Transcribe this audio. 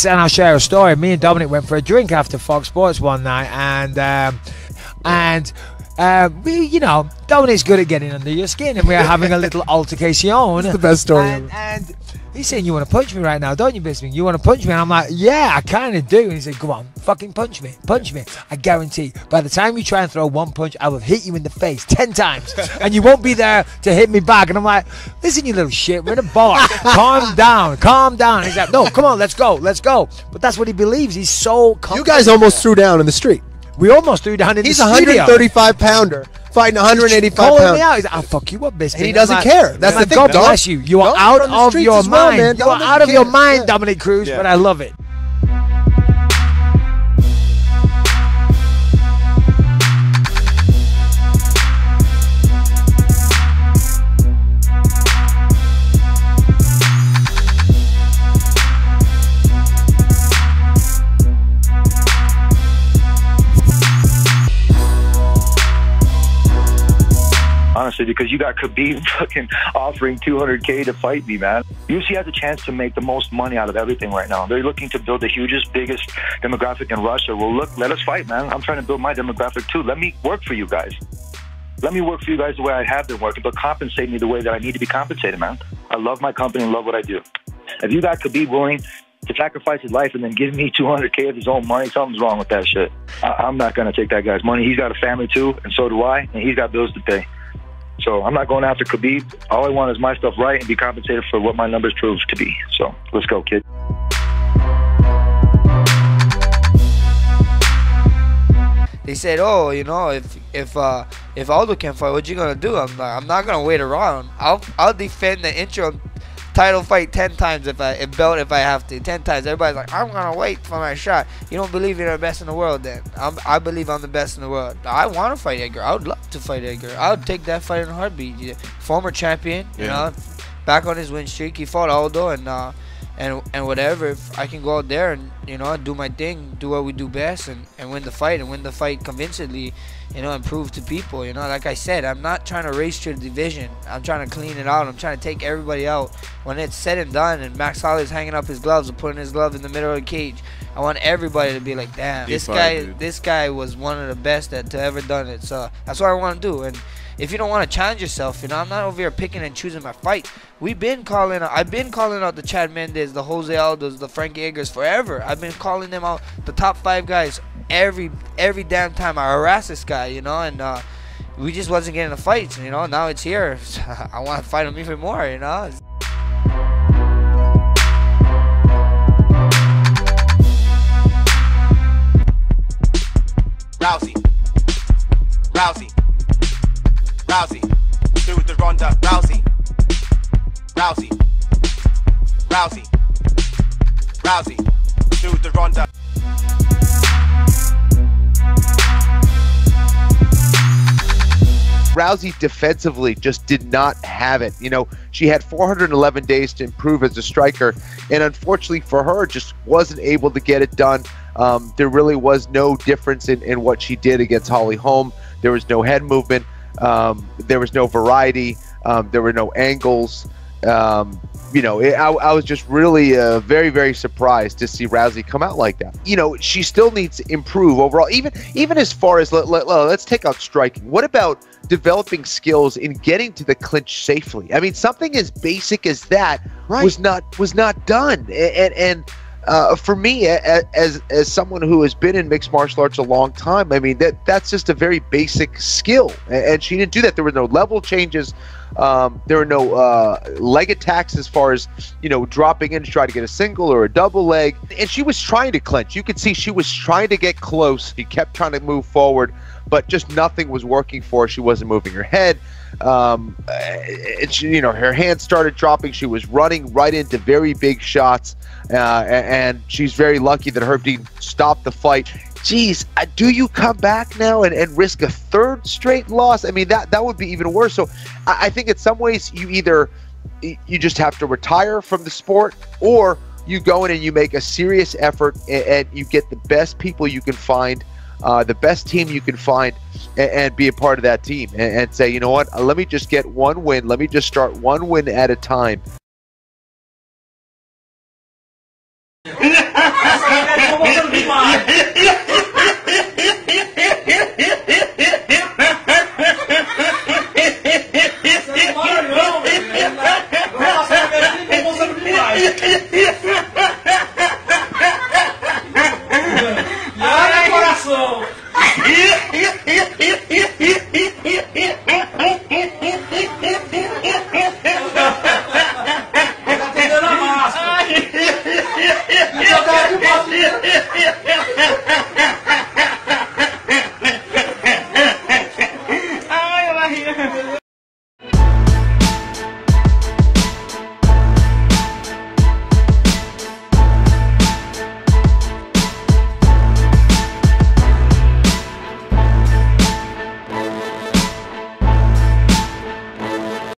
and I'll share a story. Me and Dominic went for a drink after Fox Sports one night, and we, you know, Dominic's good at getting under your skin, and we were having a little altercation. It's the best story ever. And he's saying, "You want to punch me right now, don't you, Bisping? You want to punch me?" And I'm like, "Yeah, I kind of do." And he said, "Go on, fucking punch me. Punch me. I guarantee, by the time you try and throw one punch, I will hit you in the face 10 times. And you won't be there to hit me back." And I'm like, "Listen, you little shit, we're in a bar. Calm down, calm down." And he's like, "No, come on, let's go, let's go." But that's what he believes. He's so confident. You guys almost threw down in the street. We almost threw down in the studio. He's a 135-pounder fighting 185 calling pounds. me out. He's like, "I'll fuck you up, Bisping." And he doesn't care. That's the thing, God dog. bless you. You are Dog, out from the of streets your as well, mind. man. You Dog are out of doesn't your care. mind, Yeah. Dominic Cruz, Yeah. but I love it. Honestly, because you got Khabib fucking offering $200K to fight me, man. UFC has a chance to make the most money out of everything right now. They're looking to build the hugest, biggest demographic in Russia. Well, look, let us fight, man. I'm trying to build my demographic too. Let me work for you guys. Let me work for you guys the way I have been working, but compensate me the way that I need to be compensated, man. I love my company and love what I do. If you got Khabib willing to sacrifice his life and then give me $200K of his own money, something's wrong with that shit. I'm not going to take that guy's money. He's got a family too, and so do I, and he's got bills to pay. So I'm not going after Khabib. All I want is my stuff right and be compensated for what my numbers prove to be. So let's go, kid. They said, "Oh, you know, if Aldo can fight, what you gonna do?" I'm like, "I'm not gonna wait around. I'll defend the interim title fight 10 times if I have to. 10 times." Everybody's like, "I'm gonna wait for my shot." You don't believe you're the best in the world, then? I believe I'm the best in the world. I want to fight Edgar. I would love to fight Edgar. I would take that fight in a heartbeat. Former champion, you know, back on his win streak. He fought Aldo and whatever. If I can go out there and, you know, do my thing, do what we do best, and win the fight convincingly, you know, and prove to people, you know, like I said, I'm not trying to race to the division. I'm trying to clean it out. I'm trying to take everybody out. When it's said and done and Max Holloway's hanging up his gloves and putting his glove in the middle of the cage, I want everybody to be like, "Damn, this guy was one of the best to ever done it." So that's what I want to do. And if you don't want to challenge yourself, you know, I'm not over here picking and choosing my fight. I've been calling out the Chad Mendes, the Jose Aldos, the Frank Edgars forever. I've been calling them out, the top 5 guys, every damn time I harass this guy, you know, and we just wasn't getting the fights, you know. Now it's here. I want to fight him even more, you know. Rousey, do the Ronda Rousey, Rousey, do the Ronda. Rousey defensively just did not have it. You know, she had 411 days to improve as a striker, and unfortunately for her, just wasn't able to get it done. There really was no difference in what she did against Holly Holm. There was no head movement. There was no variety. There were no angles. You know, I was just really very, very surprised to see Rousey come out like that. You know, she still needs to improve overall, even as far as let's take out striking. What about developing skills in getting to the clinch safely? I mean, something as basic as that was not done. And for me, as someone who has been in mixed martial arts a long time, I mean, that's just a very basic skill, and she didn't do that. There were no level changes. There were no leg attacks as far as, you know, dropping in to try to get a single or a double leg. And she was trying to clinch. You could see she was trying to get close. She kept trying to move forward, but just nothing was working for her. She wasn't moving her head. She, you know, her hands started dropping. She was running right into very big shots, and she's very lucky that Herb Dean stopped the fight. Geez, do you come back now and risk a 3rd straight loss? I mean, that would be even worse. So I think in some ways you just have to retire from the sport, or you go in and you make a serious effort and you get the best people you can find, the best team you can find, and be a part of that team and say, you know what, let me just get one win. Let me just start one win at a time. asshole.